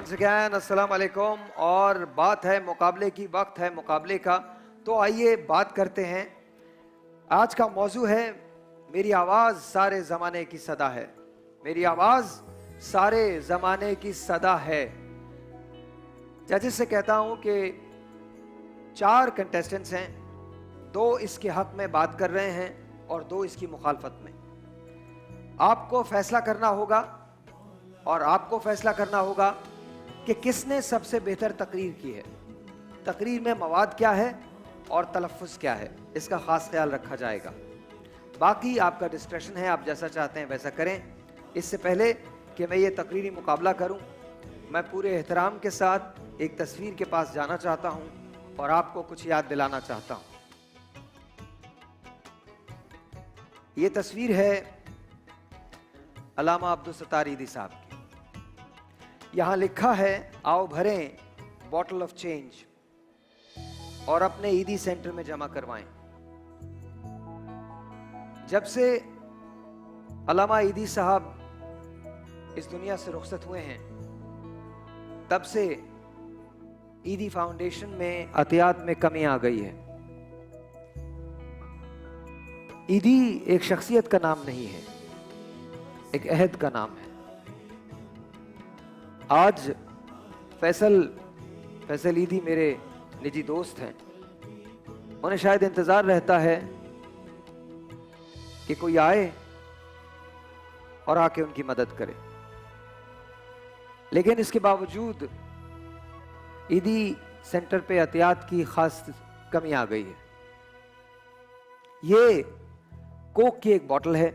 Once again अस्सलाम वालेकुम। और बात है मुकाबले की, वक्त है मुकाबले का। तो आइए बात करते हैं। आज का मौजू है मेरी आवाज़ सारे ज़माने की सदा है। मेरी आवाज़ सारे ज़माने की सदा है। जजेस से कहता हूं कि 4 कंटेस्टेंट्स हैं, 2 इसके हक में बात कर रहे हैं और 2 इसकी मुखालफत में। आपको फैसला करना होगा और आपको फैसला करना होगा कि किसने सबसे बेहतर तकरीर की है। तकरीर में मवाद क्या है और तलफ़्फ़ुज़ क्या है, इसका ख़ास ख्याल रखा जाएगा। बाकी आपका डिस्क्रेशन है, आप जैसा चाहते हैं वैसा करें। इससे पहले कि मैं ये तकरीरी मुकाबला करूं, मैं पूरे एहतराम के साथ एक तस्वीर के पास जाना चाहता हूं और आपको कुछ याद दिलाना चाहता हूं। ये तस्वीर है अल्लामा अब्दुल सत्तार ईदी साहब की। यहां लिखा है, आओ भरें बॉटल ऑफ चेंज और अपने ईदी सेंटर में जमा करवाएं। जब से अल्लामा ईदी साहब इस दुनिया से रुखसत हुए हैं, तब से ईदी फाउंडेशन में अतियात में कमी आ गई है। ईदी एक शख्सियत का नाम नहीं है, एक अहद का नाम है। आज फैसल ईदी मेरे निजी दोस्त हैं। उन्हें शायद इंतजार रहता है कि कोई आए और आके उनकी मदद करे, लेकिन इसके बावजूद ईदी सेंटर पे एहतियात की खास कमी आ गई है। ये कोक की एक बोतल है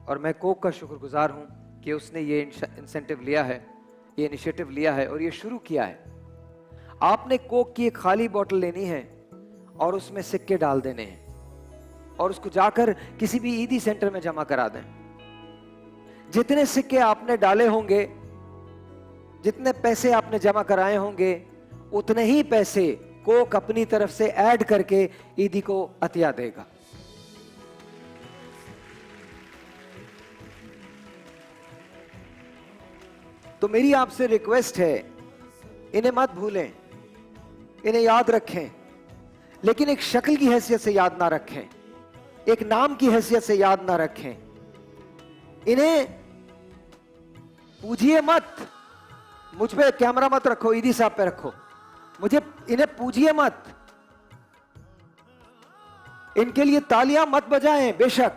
और मैं कोक का शुक्रगुजार हूं कि उसने ये इंसेंटिव लिया है, ये इनिशिएटिव लिया है और ये शुरू किया है। आपने कोक की एक खाली बोतल लेनी है और उसमें सिक्के डाल देने हैं और उसको जाकर किसी भी ईदी सेंटर में जमा करा दें। जितने सिक्के आपने डाले होंगे, जितने पैसे आपने जमा कराए होंगे, उतने ही पैसे कोक अपनी तरफ से ऐड करके ईदी को अतिया देगा। तो मेरी आपसे रिक्वेस्ट है, इन्हें मत भूलें, इन्हें याद रखें, लेकिन एक शक्ल की हैसियत से याद ना रखें, एक नाम की हैसियत से याद ना रखें। इन्हें पूजिए मत, मुझ पे कैमरा मत रखो, ईदी साहब पे रखो, इन्हें पूजिए मत, इनके लिए तालियां मत बजाएं, बेशक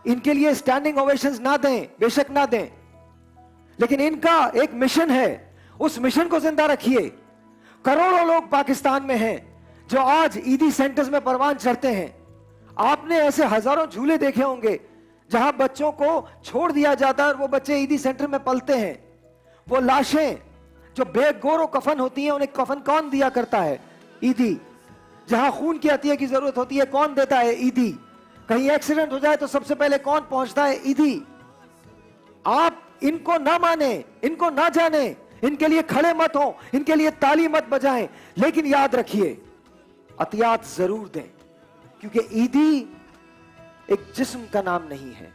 इनके लिए स्टैंडिंग ओवेशंस ना दें, बेशक ना दें, लेकिन इनका एक मिशन है, उस मिशन को जिंदा रखिए। करोड़ों लोग पाकिस्तान में हैं जो आज ईदी सेंटर्स में परवान चढ़ते हैं। आपने ऐसे हजारों झूले देखे होंगे जहां बच्चों को छोड़ दिया जाता है और वो बच्चे ईदी सेंटर में पलते हैं। वो लाशें जो बेगोर कफन होती हैं, उन्हें कफन कौन दिया करता है? ईदी। जहां खून की अतिया की जरूरत होती है, कौन देता है? ईदी। कहीं एक्सीडेंट हो जाए तो सबसे पहले कौन पहुंचता है? ईदी। आप इनको ना माने, इनको ना जाने, इनके लिए खड़े मत हो, इनके लिए ताली मत बजाएं, लेकिन याद रखिए अतियात जरूर दें, क्योंकि ईदी एक जिस्म का नाम नहीं है।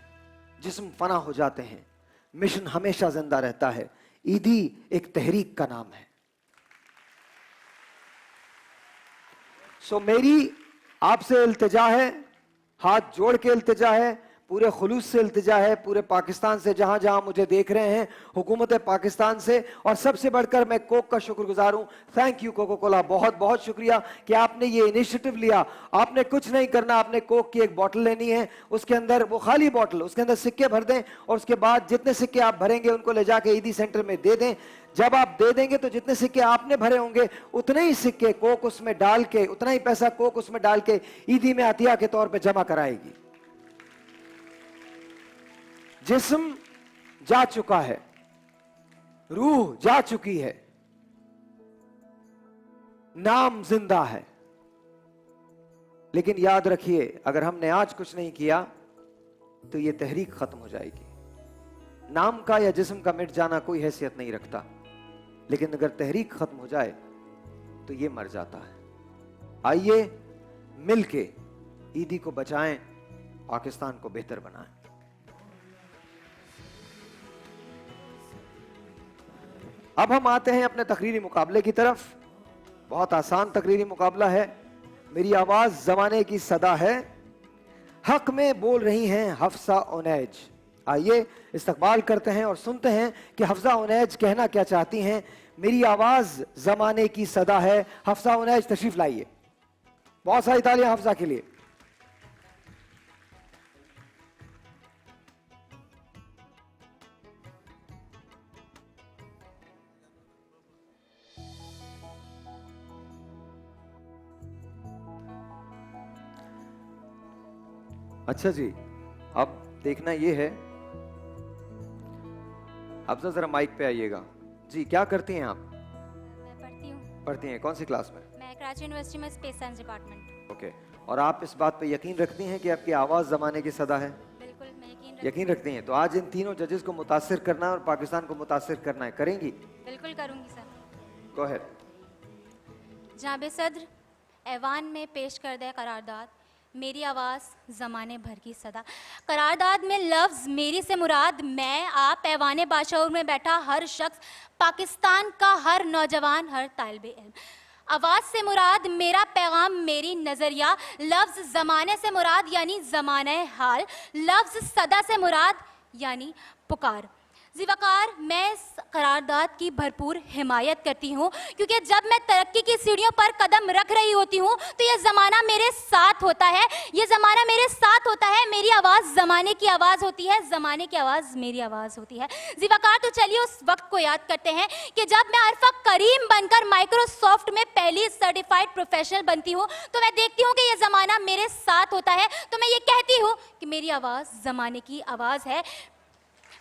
जिस्म फना हो जाते हैं, मिशन हमेशा जिंदा रहता है। ईदी एक तहरीक का नाम है। सो मेरी आपसे इल्तिजा है, हाथ जोड़ के इल्तिजा है, पूरे खुलूस से इल्तिजा है, पूरे पाकिस्तान से, जहां जहां मुझे देख रहे हैं, हुकूमत पाकिस्तान से, और सबसे बढ़कर मैं कोक का शुक्रगुजार हूं। थैंक यू कोका कोला, बहुत बहुत शुक्रिया कि आपने ये इनिशिएटिव लिया। आपने कुछ नहीं करना, आपने कोक की एक बोतल लेनी है, उसके अंदर वो खाली बोतल, उसके अंदर सिक्के भर दें और उसके बाद जितने सिक्के आप भरेंगे उनको ले जाके ईदी सेंटर में दे दें। जब आप दे देंगे तो जितने सिक्के आपने भरे होंगे उतने ही सिक्के कोक उसमें डाल के, उतना ही पैसा कोक उसमें डाल के ईदी में अतिया के तौर पर जमा कराएगी। जिस्म जा चुका है, रूह जा चुकी है, नाम जिंदा है। लेकिन याद रखिए, अगर हमने आज कुछ नहीं किया तो यह तहरीक खत्म हो जाएगी। नाम का या जिस्म का मिट जाना कोई हैसियत नहीं रखता, लेकिन अगर तहरीक खत्म हो जाए तो यह मर जाता है। आइए मिलके ईदी को बचाएं, पाकिस्तान को बेहतर बनाएं। अब हम आते हैं अपने तकरीरी मुकाबले की तरफ। बहुत आसान तकरीरी मुकाबला है। मेरी आवाज जमाने की सदा है, हक में बोल रही हैं हफ्सा उनैज। आइए इस्तकबाल करते हैं और सुनते हैं कि हफ्सा उनैज कहना क्या चाहती हैं। मेरी आवाज जमाने की सदा है, हफ्सा उनैज तशरीफ लाइए। बहुत सारी तालियां हफ्सा के लिए। अच्छा जी, अब देखना ये है, हफ्सा जरा माइक पे आइएगा जी। क्या करती हैं आप? मैं पढ़ती हूँ। पढ़ती हैं, कौन सी क्लास में? मैं कराची यूनिवर्सिटी में स्पेस साइंस डिपार्टमेंट। ओके। और आप इस बात पे यकीन रखती हैं कि आपकी आवाज़ ज़माने की सदा है? बिल्कुल, मैं यकीन रखती हैं। तो आज इन तीनों जजेस को मुतासिर करना है और पाकिस्तान को मुतासिर करना है, करेंगी? बिल्कुल करूँगी सर। Go ahead. जाबे सद्र, ऐवान में पेश करदा करारदाद, मेरी आवाज़ ज़माने भर की सदा। करारदाद में लफ्ज़ मेरी से मुराद मैं, आप, ऐवान बाशऊर में बैठा हर शख्स, पाकिस्तान का हर नौजवान, हर तालिबे इल्म। आवाज़ से मुराद मेरा पैगाम, मेरी नज़रिया। लफ्ज़ ज़माने से मुराद यानी ज़माने हाल। लफ्ज़ सदा से मुराद यानी पुकार। ज़िवकार, मैं इस करारदाद की भरपूर हिमायत करती हूँ, क्योंकि जब मैं तरक्की की सीढ़ियों पर कदम रख रही होती हूँ तो ये ज़माना मेरे साथ होता है, ये ज़माना मेरे साथ होता है। मेरी आवाज़ ज़माने की आवाज़ होती है, ज़माने की आवाज़ मेरी आवाज़ होती है। ज़िवकार, तो चलिए उस वक्त को याद करते हैं कि जब मैं अरफा करीम बनकर माइक्रोसॉफ्ट में पहली सर्टिफाइड प्रोफेशनल बनती हूँ तो मैं देखती हूँ कि ये ज़माना मेरे साथ होता है, तो मैं ये कहती हूँ कि मेरी आवाज़ ज़माने की आवाज़ है।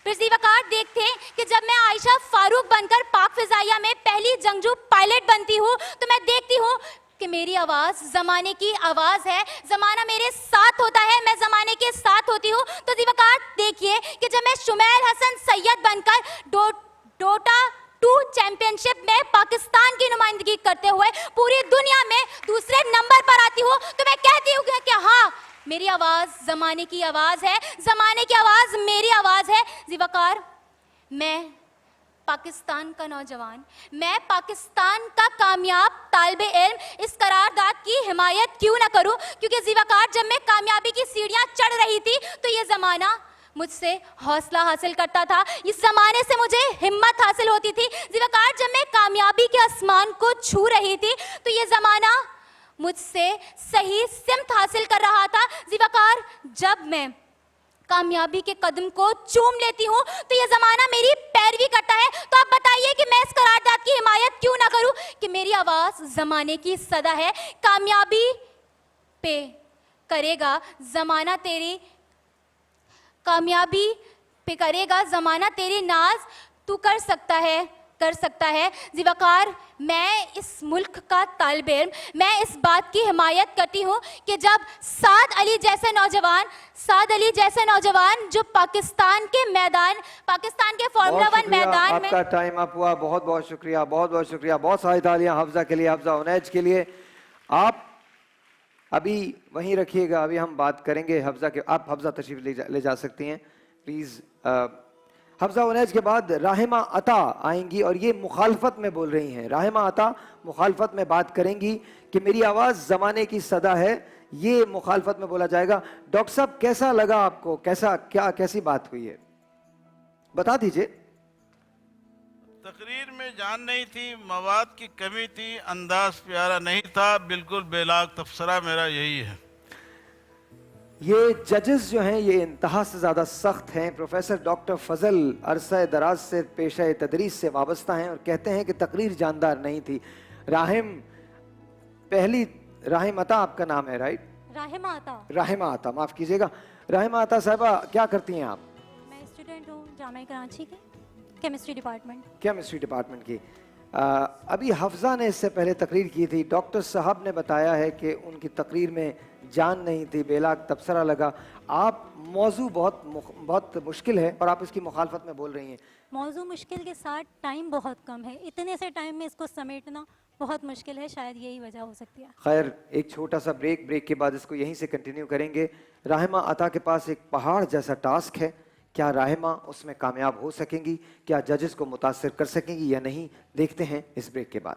फिर ज़िवकार, देखते हैं कि जब मैं आयशा फारूक बनकर पाक फिजाइया में पहली जंगजू पायलट बनती हूँ तो मैं देखती हूँ कि मेरी आवाज़ ज़माने की आवाज़ है। ज़माना मेरे साथ होता है, मैं ज़माने के साथ होती हूँ। तो ज़िवकार, देखिए कि जब मैं शुमैल हसन सैयद बनकर डोटा 2 चैंपियनशिप में पाकिस्तान की नुमाइंदगी करते हुए पूरी दुनिया में दूसरे नंबर पर आती हूँ तो मैं कहती हूँ कि हाँ, मेरी आवाज़ ज़माने की आवाज़ है, ज़माने की आवाज़ मेरी आवाज़ है। ज़िवकार, मैं पाकिस्तान का नौजवान, मैं पाकिस्तान का कामयाब तालिबे इल्म इस करारदाद की हिमायत क्यों ना करूं, क्योंकि ज़िवकार, जब मैं कामयाबी की सीढ़ियां चढ़ रही थी तो ये ज़माना मुझसे हौसला हासिल करता था, इस ज़माने से मुझे हिम्मत हासिल होती थी। ज़िवकार, जब मैं कामयाबी के आसमान को छू रही थी तो ये ज़माना मुझसे सही सिमत हासिल कर रहा था। ज़िवकार, जब मैं कामयाबी के कदम को चूम लेती हूँ तो ये ज़माना मेरी पैरवी करता है। तो आप बताइए कि मैं इस करारदाद की हिमायत क्यों ना करूँ कि मेरी आवाज़ ज़माने की सदा है। कामयाबी पे करेगा ज़माना तेरी, कामयाबी पे करेगा ज़माना तेरी नाज, तू कर सकता है, कर सकता है। ज़िवकार, मैं इस मुल्क का तालिबे इल्म, मैं इस बात की हिमायत करती हूँ कि जब साद अली जैसे नौजवान जो पाकिस्तान के मैदान, पाकिस्तान के फॉर्मूला 1 मैदान में। आपका टाइम अप हुआ। बहुत बहुत शुक्रिया, बहुत बहुत शुक्रिया। बहुत सारी तालियां हफ्सा के लिए, हफ्सा उनैज के लिए। आप अभी वहीं रखिएगा, अभी हम बात करेंगे हफ्सा के। आप हफ्सा तशरीफ ले जा सकती हैं प्लीज़। हफ्सा उनैज के बाद राहिमा अता आएंगी और ये मुखालफत में बोल रही हैं। राहिमा अता मुखालफत में बात करेंगी कि मेरी आवाज़ ज़माने की सदा है, ये मुखालफत में बोला जाएगा। डॉक्टर साहब, कैसा लगा आपको? कैसी बात हुई है, बता दीजिए। तकरीर में जान नहीं थी, मवाद की कमी थी, अंदाज प्यारा नहीं था, बिल्कुल बेलाग तबसरा मेरा यही है। ये जजेस जो हैं ये इंतहा से ज़्यादा सख्त हैं। प्रोफेसर डॉक्टर फजल अरसा दराज से पेशा तदरीस से वाबस्ता हैं और कहते हैं कि तकरीर जानदार नहीं थी। राहिम अता आपका नाम है, राइट? राहिमा अता, माफ़ कीजिएगा। राहिमा अता साहिबा, क्या करती हैं आप? मैं स्टूडेंट हूँ जामिया कराची की, केमिस्ट्री डिपार्टमेंट की। अभी हफ्जा ने इससे पहले तकरीर की थी। डॉक्टर साहब ने बताया है कि उनकी तकरीर में जान नहीं थी, बेलाग तबसरा लगा। आप मौजू बहुत मुश्किल है और आप इसकी मुखालफत में बोल रही हैं। मौजू मुश्किल के साथ टाइम बहुत कम है, इतने से टाइम में इसको समेटना बहुत मुश्किल है, शायद यही वजह हो सकती है। खैर, एक छोटा सा ब्रेक के बाद इसको यहीं से कंटिन्यू करेंगे। राहिमा अता के पास एक पहाड़ जैसा टास्क है क्या राहिमा उसमें कामयाब हो सकेंगी, क्या जजेस को मुतासिर कर सकेंगी या नहीं, देखते हैं इस ब्रेक के बाद।